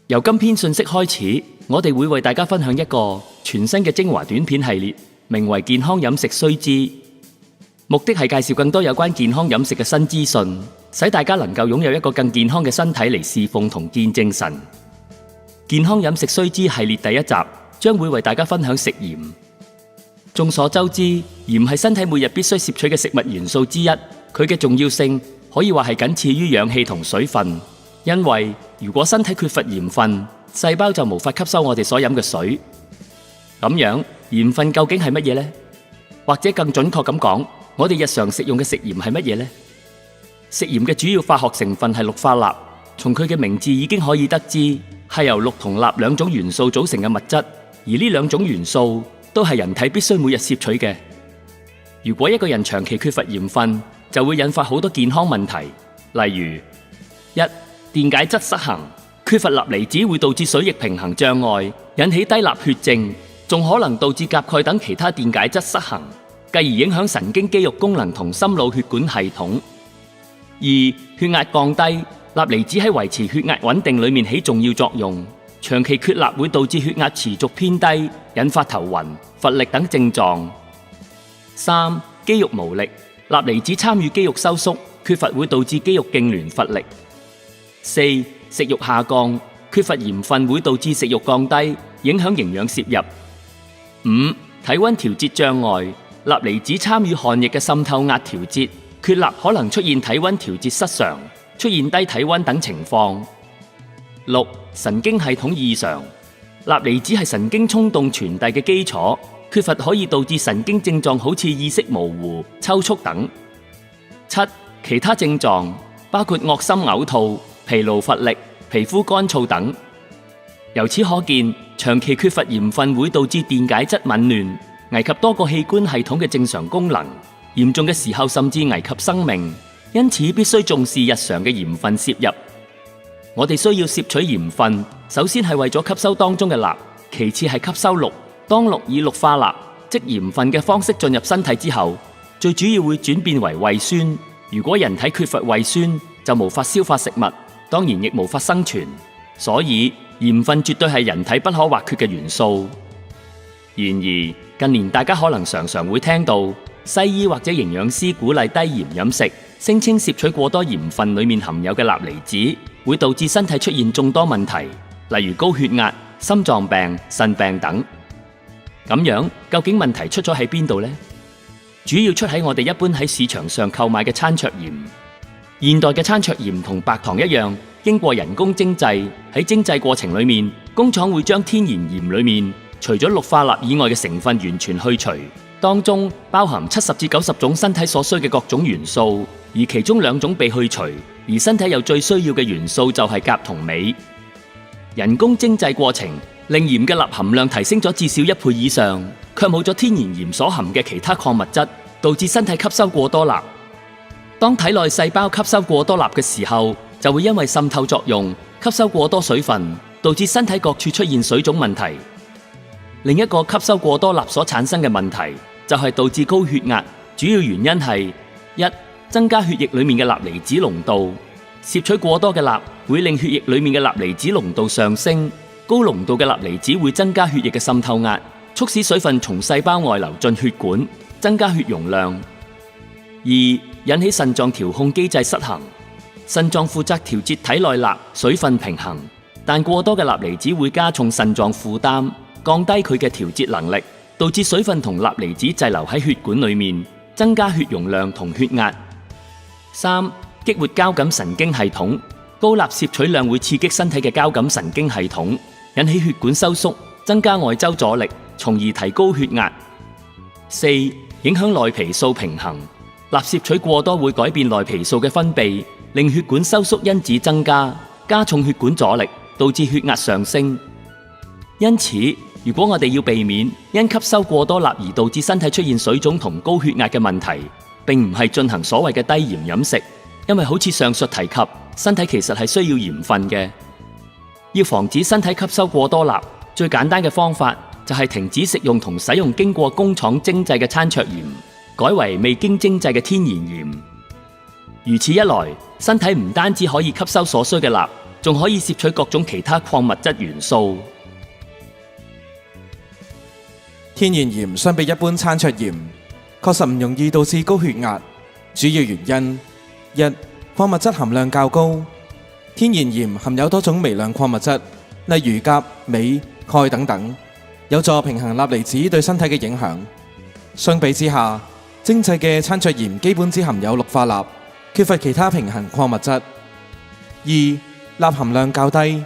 由今篇信息開始，我哋會為大家分享一個全新嘅精華短片系列，名為《健康飲食須知》。目的係介紹更多有關健康飲食嘅新資訊，使大家能夠擁有一個更健康嘅身體嚟侍奉同見證神。健康飲食須知系列第一集將會為大家分享食鹽。眾所周知，鹽係身體每日必須攝取嘅食物元素之一，佢嘅重要性可以話係僅次於氧氣同水分。因為如果身體缺乏鹽分，細胞就無法吸收我哋所飲嘅水。咁樣，鹽分究竟係乜嘢呢？或者更準確咁講，我哋日常食用嘅食鹽係乜嘢呢？食鹽嘅主要化學成分係氯化鈉，從佢嘅名字已經可以得知，係由氯同鈉兩種元素組成嘅物質，而呢兩種元素都係人體必須每日攝取嘅。如果一個人長期缺乏鹽分，就會引發好多健康問題，例如一、電解質失衡，缺乏鈉離子會導致水液平衡障礙，引起低鈉血症，仲可能導致鉀鈣等其他電解質失衡，繼而影響神經肌肉功能同心腦血管系統。二、血壓降低，鈉離子喺維持血壓穩定裏面起重要作用，長期缺鈉會導致血壓持續偏低，引發頭暈、乏力等症狀。三、肌肉無力，鈉離子參與肌肉收縮，缺乏會導致肌肉痙攣乏力。四、食慾下降，缺乏鹽分會導致食慾降低，影響營養攝入。五、體溫調節障礙，鈉離子參與汗液嘅滲透壓調節，缺鈉可能出現體溫調節失常，出現低體溫等情況。六、神經系統異常，鈉離子係神經衝動傳遞嘅基礎，缺乏可以導致神經症狀好似意識模糊、抽搐等。七、其他症狀包括惡心嘔吐、疲勞乏力、皮膚乾燥等。由此可見，長期缺乏鹽分會導致電解質紊亂，危及多個器官系統嘅正常功能，嚴重嘅時候甚至危及生命。因此必須重視日常嘅鹽分攝入。我哋需要攝取鹽分，首先係為咗吸收當中嘅鈉，其次係吸收氯。當氯以氯化鈉，即鹽分嘅方式進入身體之後，最主要會轉變為胃酸。如果人體缺乏胃酸，就無法消化食物，當然亦無法生存。所以鹽分絕對係人體不可或缺嘅元素。然而近年大家可能常常會聽到西醫或者營養師鼓勵低鹽飲食，聲稱攝取過多鹽分裡面含有嘅鈉離子會導致身體出現眾多問題，例如高血壓、心臟病、腎病等。咁樣究竟問題出咗喺邊度呢？主要出喺我哋一般喺市場上購買嘅餐桌鹽。現代嘅餐桌鹽同白糖一樣，經過人工精製，喺精製過程裏面，工廠會將天然鹽裏面除咗氯化鈉以外嘅成分完全去除，當中包含70至90種身體所需嘅各種元素，而其中2種被去除，而身體有最需要嘅元素就係鉀同鎂。人工精製過程令鹽嘅鈉含量提升咗至少1倍以上，卻冇咗天然鹽所含嘅其他礦物質，導致身體吸收過多鈉。當體內細胞吸收過多鈉嘅時候，就會因為滲透作用吸收過多水分，導致身體各處出現水腫問題。另一個吸收過多鈉所產生嘅問題，就係導致高血壓。主要原因係一、增加血液裡面嘅鈉離子濃度。攝取過多嘅鈉會令血液裡面嘅鈉離子濃度上升，高濃度嘅鈉離子會增加血液嘅滲透壓，促使水分從細胞外流進血管，增加血容量。二、引起腎臟調控機制失衡。腎臟負責調節體內鈉水分平衡，但過多嘅鈉離子會加重腎臟負擔，降低佢嘅調節能力，導致水分同鈉離子滯留喺血管裡面，增加血容量同血壓。三、激活交感神經系統。高鈉攝取量會刺激身體嘅交感神經系統，引起血管收縮，增加外周阻力，從而提高血壓。四、影響內皮素平衡。鈉攝取過多會改變內皮素嘅分泌，令血管收縮因子增加，加重血管阻力，導致血壓上升。因此，如果我哋要避免因吸收過多鈉而導致身體出現水腫同高血壓嘅問題，並唔係進行所謂嘅低鹽飲食，因為好似上述提及，身體其實係需要鹽分嘅。要防止身體吸收過多鈉，最簡單嘅方法就係停止食用同使用經過工廠精製嘅餐桌鹽，改為未經精製嘅天然鹽。如此一來，身體唔單止可以吸收所需嘅鈉，仲可以攝取各種其他礦物質元素。天然鹽相比一般餐桌鹽，確實唔容易導致高血壓。主要原因一，礦物質含量較高。天然鹽含有多種微量礦物質，例如鉀、鎂、鈣等等，有助平衡鈉離子對身體嘅影響。相比之下，精製嘅餐桌鹽基本只含有氯化鈉，缺乏其他平衡礦物質。二，鈉含量較低。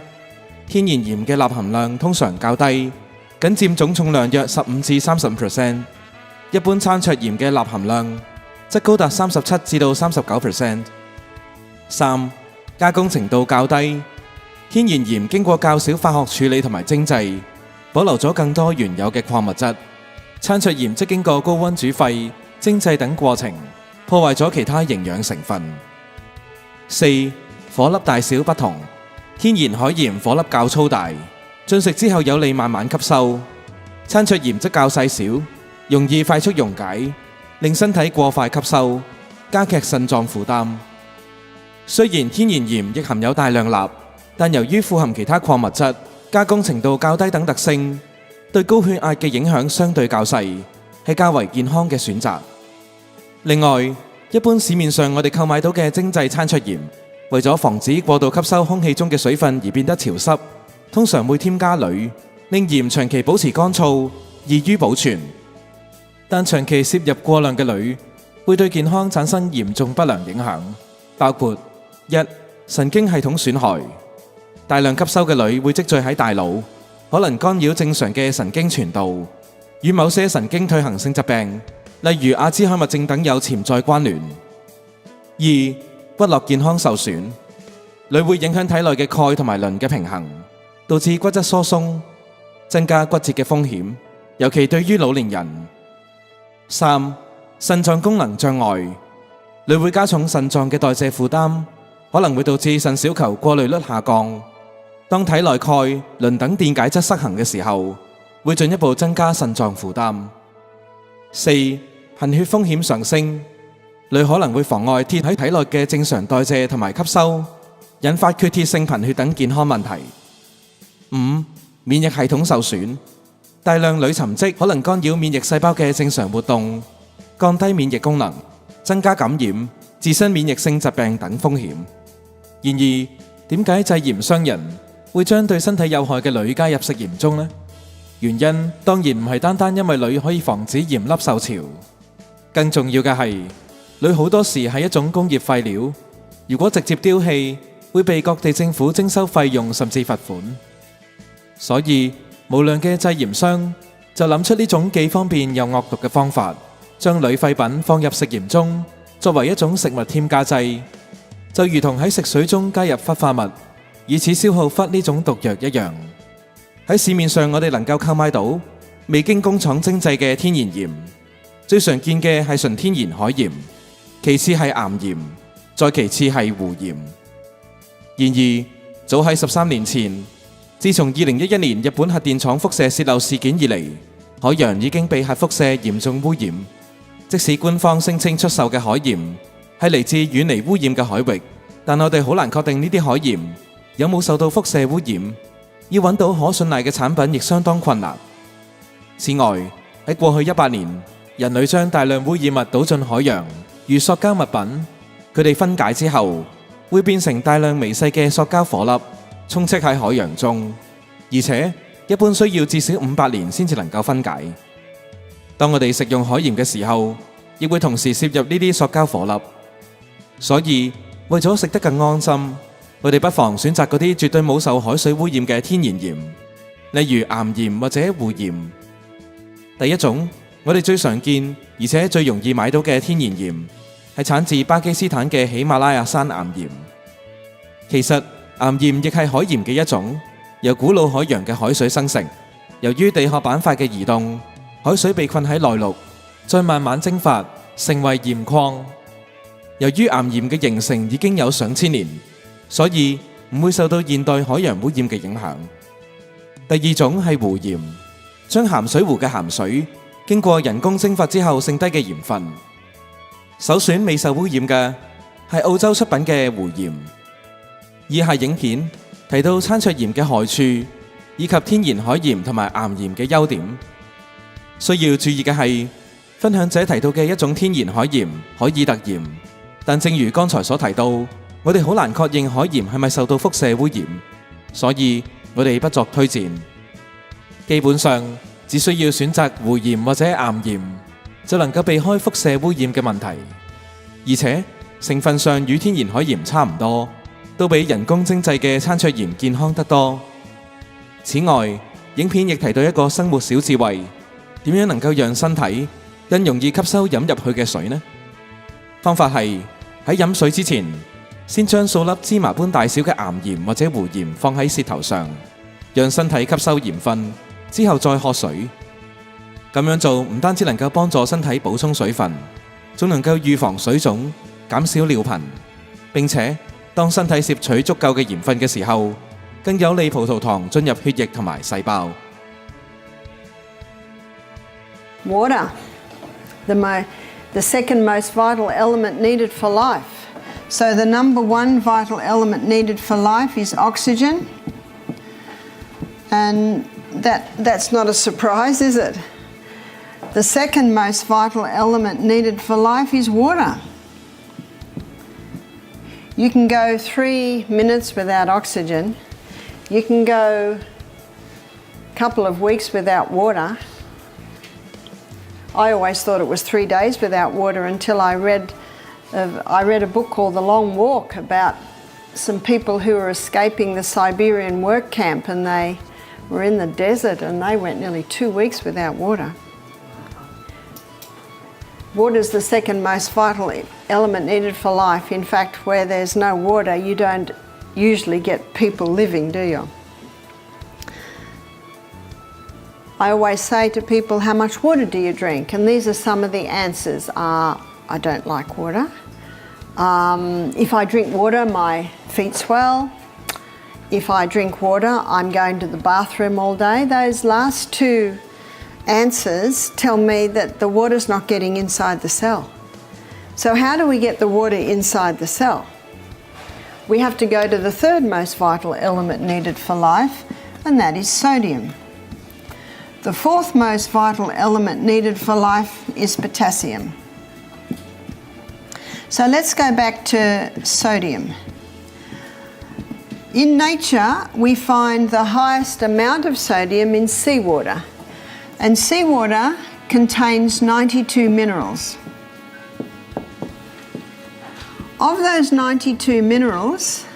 天然鹽嘅鈉含量通常較低，僅佔總重量約15至30%。一般餐桌鹽嘅鈉含量則高達37至到39%。三，加工程度較低。天然鹽經過較少化學處理同埋精製，保留咗更多原有嘅礦物質。餐桌鹽則經過高溫煮沸、精製等過程，破壞咗其他營養成分。四，顆粒大小不同。天然海鹽顆粒較粗大，進食之後有利慢慢吸收。餐桌鹽則較細小，容易快速溶解，令身體過快吸收，加劇腎臟負擔。雖然天然鹽亦含有大量鈉，但由於富含其他礦物質、加工程度較低等特性，對高血壓嘅影響相對較細，係較為健康嘅選擇。另外，一般市面上我哋購買到嘅精製餐桌鹽，為咗防止過度吸收空氣中嘅水分而變得潮濕，通常會添加鋁，令鹽長期保持乾燥，易於保存。但長期攝入過量嘅鋁，會對健康產生嚴重不良影響，包括一、神經系統損害。大量吸收嘅鋁會積聚喺大腦，可能干擾正常嘅神經傳導，與某些神經退行性疾病，例如阿茲海默症等有潛在關聯。二、骨骼健康受損，鋁會影響體內嘅鈣同埋磷嘅平衡，導致骨質疏鬆，增加骨折嘅風險，尤其對於老年人。三、腎臟功能障礙，鋁會加重腎臟嘅代謝負擔，可能會導致腎小球過濾率下降。當體內鈣、磷等電解質失衡嘅時候，會進一步增加腎臟負擔。四、貧血風險上升。鋁可能會妨礙鐵喺體內嘅正常代謝同埋吸收，引發缺鐵性貧血等健康問題。五、免疫系統受損，大量鋁沉積可能干擾免疫細胞嘅正常活動，降低免疫功能，增加感染、自身免疫性疾病等風險。然而，點解製鹽商人會將對身體有害嘅鋁加入食鹽中呢？原因當然唔係單單因為鋁可以防止鹽粒受潮，更重要嘅係，鋁好多時係一種工業廢料，如果直接丟棄，會被各地政府徵收費用甚至罰款。所以，無良嘅製鹽商就諗出呢種既方便又惡毒嘅方法，將鋁廢品放入食鹽中，作為一種食物添加劑，就如同喺食水中加入氟化物，以此消耗氟呢種毒藥一樣。喺市面上，我哋能夠購買到未經工廠精製嘅天然鹽，最常見嘅係純天然海鹽。其次係岩鹽，再其次係湖鹽。然而，早喺13年前，自從2011年日本核電廠輻射洩漏事件以嚟，海洋已經被核輻射嚴重污染。即使官方聲稱出售嘅海鹽係嚟自遠離污染嘅海域，但我哋好難確定呢啲海鹽有冇受到輻射污染。要揾到可信賴嘅產品亦相當困難。此外，喺過去100年，人類將大量污染物倒進海洋。如塑膠物品，佢哋分解之後會變成大量微細嘅塑膠顆粒，充斥喺海洋中，而且一般需要至少500年先至能夠分解。當我哋食用海鹽嘅時候，亦會同時攝入呢啲塑膠顆粒。所以為咗食得更安心，我哋不妨選擇嗰啲絕對冇受海水污染嘅天然鹽，例如岩鹽或者湖鹽。第一種，我哋最常見而且最容易買到嘅天然鹽，係產自巴基斯坦嘅喜馬拉雅山岩鹽。其實岩鹽亦係海鹽嘅一種，由古老海洋嘅海水生成。由於地殼板塊嘅移動，海水被困喺內陸，再慢慢蒸發成為鹽礦。由於岩鹽嘅形成已經有上千年，所以唔會受到現代海洋污染嘅影響。第二種係湖鹽，將鹹水湖嘅鹹水經過人工蒸發之後剩低嘅鹽分。首選未受污染嘅係澳洲出品嘅湖鹽。以下影片提到餐桌鹽嘅害處，以及天然海鹽同埋岩鹽嘅優點。需要注意嘅係，分享者提到嘅一種天然海鹽海爾特鹽，但正如剛才所提到，我哋好難確認海鹽係咪受到輻射污染，所以我哋不作推薦。基本上只需要選擇湖鹽或者岩鹽，就能夠避開輻射污染嘅問題，而且成分上與天然海鹽差唔多，都比人工精製嘅餐桌鹽健康得多。此外，影片亦提到一個生活小智慧，點樣能夠讓身體更容易吸收飲入去嘅水呢？方法係喺飲水之前，先將數粒芝麻般大小嘅岩鹽或者湖鹽放喺舌頭上，讓身體吸收鹽分，之後再喝水。咁樣做唔單止能夠幫助身體補充水分，仲能夠預防水腫，減少尿頻，並且當身體攝取足夠嘅鹽分嘅時候，更有利葡萄糖進入血液同埋細胞。Water, the second most vital element needed for life. So the number one vital element needed for life is oxygen. And that's not a surprise, is it? The second most vital element needed for life is water. You can go 3 minutes without oxygen. You can go a couple of weeks without water. I always thought it was 3 days without water until I read a book called The Long Walk about some people who were escaping the Siberian work camp, and they were in the desert and they went nearly 2 weeks without water. Water is the second most vital element needed for life. In fact, where there's no water, you don't usually get people living, do you? I always say to people, how much water do you drink? And these are some of the answers. I don't like water. If I drink water, my feet swell. If I drink water, I'm going to the bathroom all day. Those last two answers tell me that the water's not getting inside the cell. So how do we get the water inside the cell? We have to go to the third most vital element needed for life, and that is sodium. The fourth most vital element needed for life is potassium. So let's go back to sodium. In nature, we find the highest amount of sodium in seawater. And seawater contains 92 minerals. Of those 92 minerals,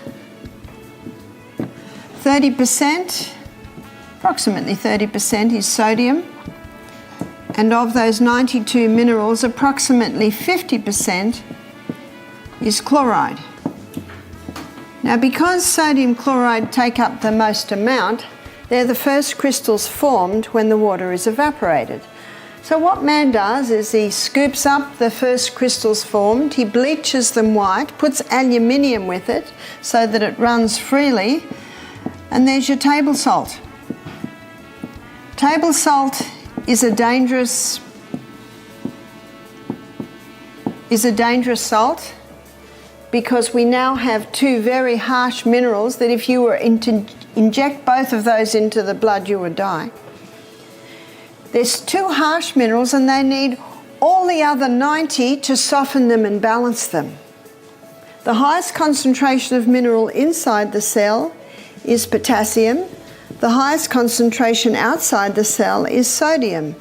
approximately 30% is sodium. And of those 92 minerals, approximately 50% is chloride. Now, because sodium chloride take up the most amount, they're the first crystals formed when the water is evaporated. So what man does is he scoops up the first crystals formed, he bleaches them white, puts aluminium with it so that it runs freely, and there's your table salt. Table salt is a dangerous salt because we now have two very harsh minerals that if you were to inject both of those into the blood, you would die. There's two harsh minerals and they need all the other 90 to soften them and balance them. The highest concentration of mineral inside the cell is potassium. The highest concentration outside the cell is sodium.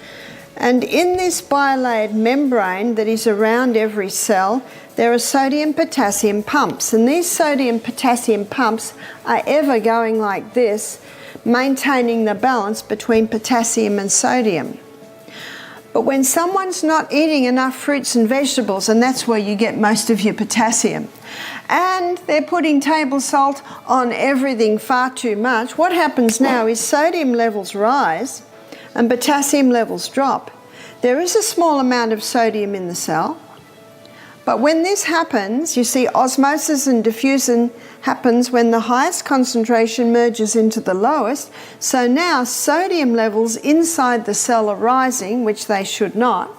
And in this bilayered membrane that is around every cell, there are sodium-potassium pumps. And these sodium-potassium pumps are ever going like this, maintaining the balance between potassium and sodium. But when someone's not eating enough fruits and vegetables, and that's where you get most of your potassium, and they're putting table salt on everything far too much, what happens now is sodium levels rise and potassium levels drop. There is a small amount of sodium in the cell, but when this happens, you see osmosis and diffusion happens when the highest concentration merges into the lowest. So now sodium levels inside the cell are rising, which they should not,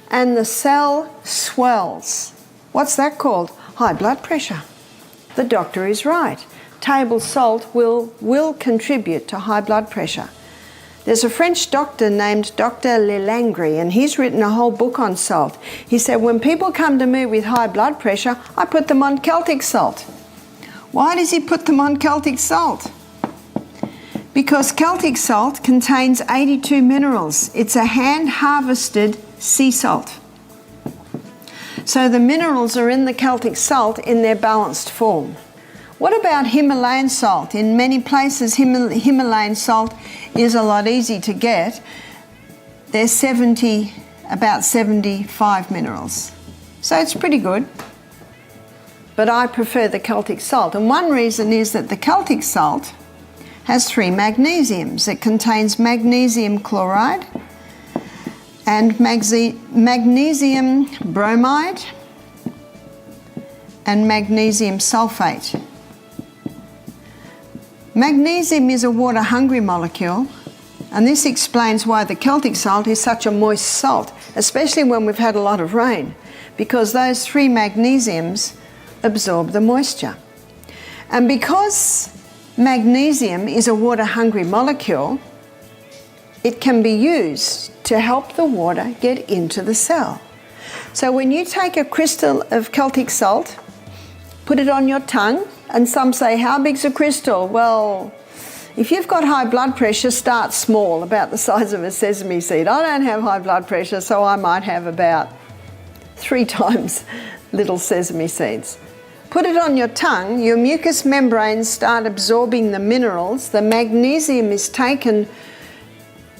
and the cell swells. What's that called? High blood pressure. The doctor is right. Table salt will contribute to high blood pressure. There's a French doctor named Dr. Lelangre, and he's written a whole book on salt. He said, when people come to me with high blood pressure, I put them on Celtic salt. Why does he put them on Celtic salt? Because Celtic salt contains 82 minerals. It's a hand-harvested sea salt. So the minerals are in the Celtic salt in their balanced form. What about Himalayan salt? In many places, Himalayan salt is a lot easier to get. There's about 75 minerals. So it's pretty good. But I prefer the Celtic salt. And one reason is that the Celtic salt has 3 magnesiums. It contains magnesium chloride and magnesium bromide and magnesium sulfate. Magnesium is a water-hungry molecule, and this explains why the Celtic salt is such a moist salt, especially when we've had a lot of rain, because those 3 magnesiums absorb the moisture. And because magnesium is a water-hungry molecule, it can be used to help the water get into the cell. So when you take a crystal of Celtic salt, put it on your tongue, and some say, how big's a crystal? Well, if you've got high blood pressure, start small, about the size of a sesame seed. I don't have high blood pressure, so I might have about 3 times little sesame seeds. Put it on your tongue, your mucous membranes start absorbing the minerals, the magnesium is taken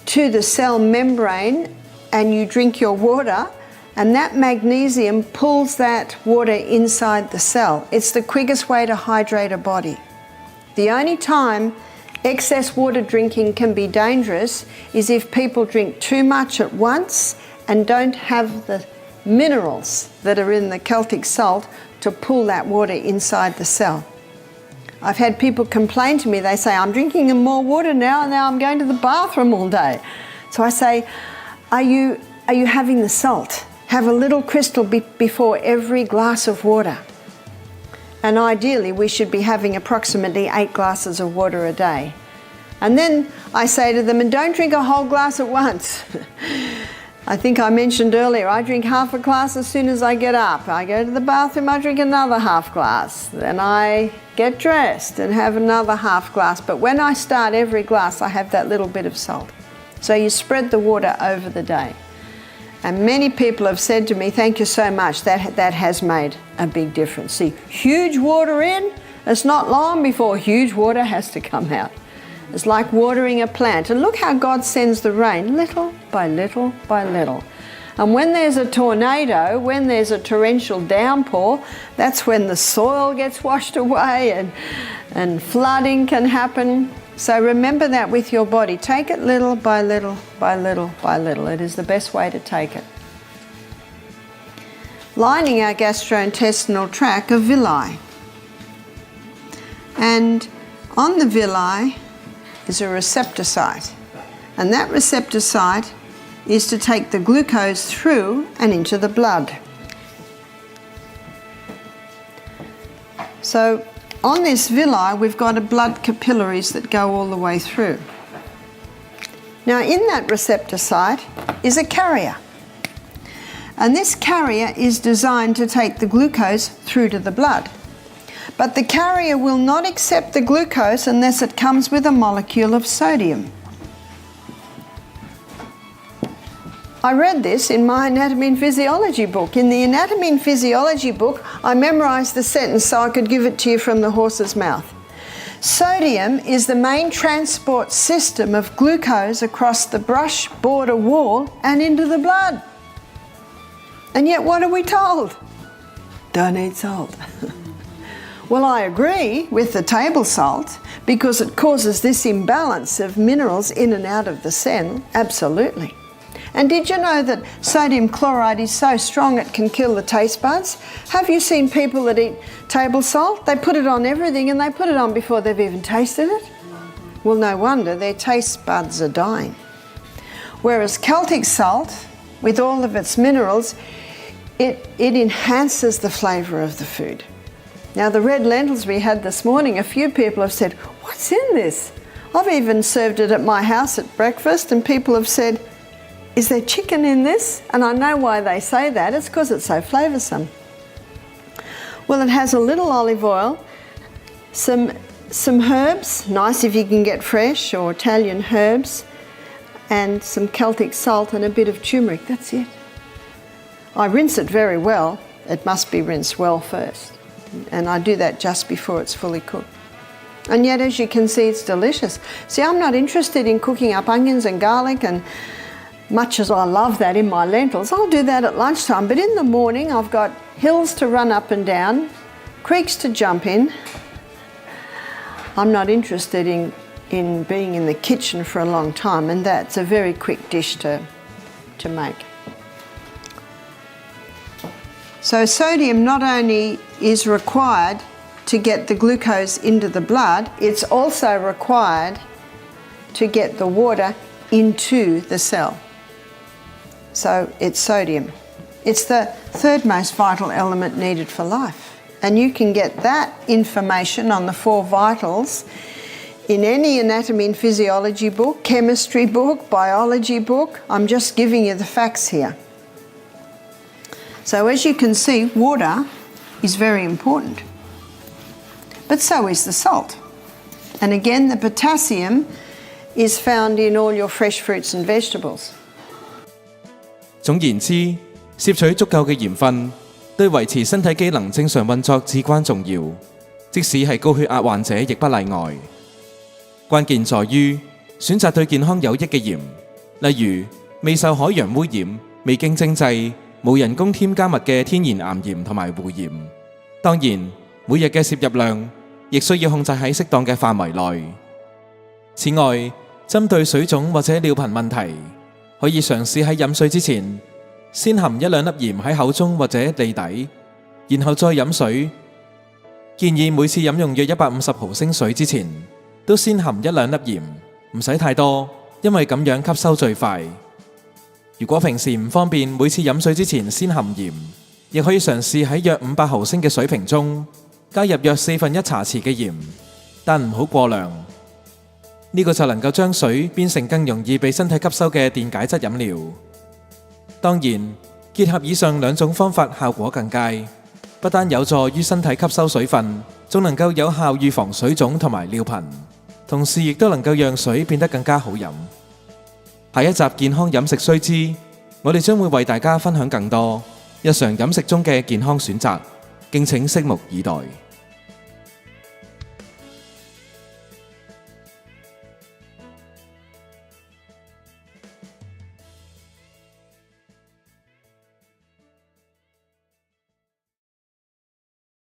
to the cell membrane, and you drink your water, and that magnesium pulls that water inside the cell. It's the quickest way to hydrate a body. The only time excess water drinking can be dangerous is if people drink too much at once and don't have the minerals that are in the Celtic salt to pull that water inside the cell. I've had people complain to me, they say, I'm drinking more water now and now I'm going to the bathroom all day. So I say, are you having the salt? Have a little crystal before every glass of water. And ideally we should be having approximately 8 glasses of water a day. And then I say to them, and don't drink a whole glass at once. I think I mentioned earlier, I drink half a glass as soon as I get up. I go to the bathroom, I drink another half glass. Then I get dressed and have another half glass. But when I start every glass, I have that little bit of salt. So you spread the water over the day. And many people have said to me, thank you so much, that has made a big difference. See, huge water in, it's not long before huge water has to come out. It's like watering a plant. And look how God sends the rain, little by little by little. And when there's a tornado, when there's a torrential downpour, that's when the soil gets washed away and flooding can happen. So remember that with your body. Take it little by little by little by little. It is the best way to take it. Lining our gastrointestinal tract are villi. And on the villi is a receptor site. And that receptor site is to take the glucose through and into the blood. So on this villi, we've got a blood capillaries that go all the way through. Now in that receptor site is a carrier. And this carrier is designed to take the glucose through to the blood. But the carrier will not accept the glucose unless it comes with a molecule of sodium. I read this in my anatomy and physiology book. In the anatomy and physiology book, I memorized the sentence so I could give it to you from the horse's mouth. Sodium is the main transport system of glucose across the brush border wall and into the blood. And yet what are we told? Don't eat salt. Well, I agree with the table salt because it causes this imbalance of minerals in and out of the cell, absolutely. And did you know that sodium chloride is so strong it can kill the taste buds? Have you seen people that eat table salt? They put it on everything and they put it on before they've even tasted it. Well, no wonder their taste buds are dying. Whereas Celtic salt, with all of its minerals, it enhances the flavour of the food. Now, the red lentils we had this morning, a few people have said, "What's in this?" I've even served it at my house at breakfast, and people have said, "Is there chicken in this?" And I know why they say that. It's because it's so flavoursome. Well, it has a little olive oil, some herbs, nice if you can get fresh or Italian herbs, and some Celtic salt and a bit of turmeric. That's it. I rinse it very well. It must be rinsed well first. And I do that just before it's fully cooked. And yet, as you can see, it's delicious. See, I'm not interested in cooking up onions and garlic, and much as I love that in my lentils, I'll do that at lunchtime. But in the morning, I've got hills to run up and down, creeks to jump in. I'm not interested in being in the kitchen for a long time, and that's a very quick dish to make. So sodium not only is required to get the glucose into the blood, it's also required to get the water into the cell. So it's sodium. It's the third most vital element needed for life. And you can get that information on the 4 vitals in any anatomy and physiology book, chemistry book, biology book. I'm just giving you the facts here. So as you can see, water is very important. But so is the salt. And again, the potassium is found in all your fresh fruits and vegetables. 總言之，攝取足夠嘅鹽分對維持身體機能正常運作至關重要，即使係高血壓患者亦不例外。關鍵在於選擇對健康有益嘅鹽，例如未受海洋污染、未經精製、冇人工添加物嘅天然岩鹽同埋湖鹽。當然，每日嘅攝入量亦需要控制喺適當嘅範圍內。此外，針對水腫或者尿頻問題，可以嘗試喺飲水之前，先含1-2粒鹽喺口中或者脷底，然後再飲水。建議每次飲用約150毫升水之前，都先含1-2粒鹽，唔使太多，因為咁樣吸收最快。如果平時唔方便每次飲水之前先含鹽，亦可以嘗試喺約500毫升嘅水瓶中加入約1/4茶匙嘅鹽，但唔好過量。呢個就能夠將水變成更容易被身體吸收嘅電解質飲料。當然，結合以上2種方法效果更佳，不單有助於身體吸收水分，仲能夠有效預防水腫同埋尿頻，同時亦都能夠讓水變得更加好飲。下一集健康飲食須知，我哋將會為大家分享更多日常飲食中嘅健康選擇，敬請拭目以待。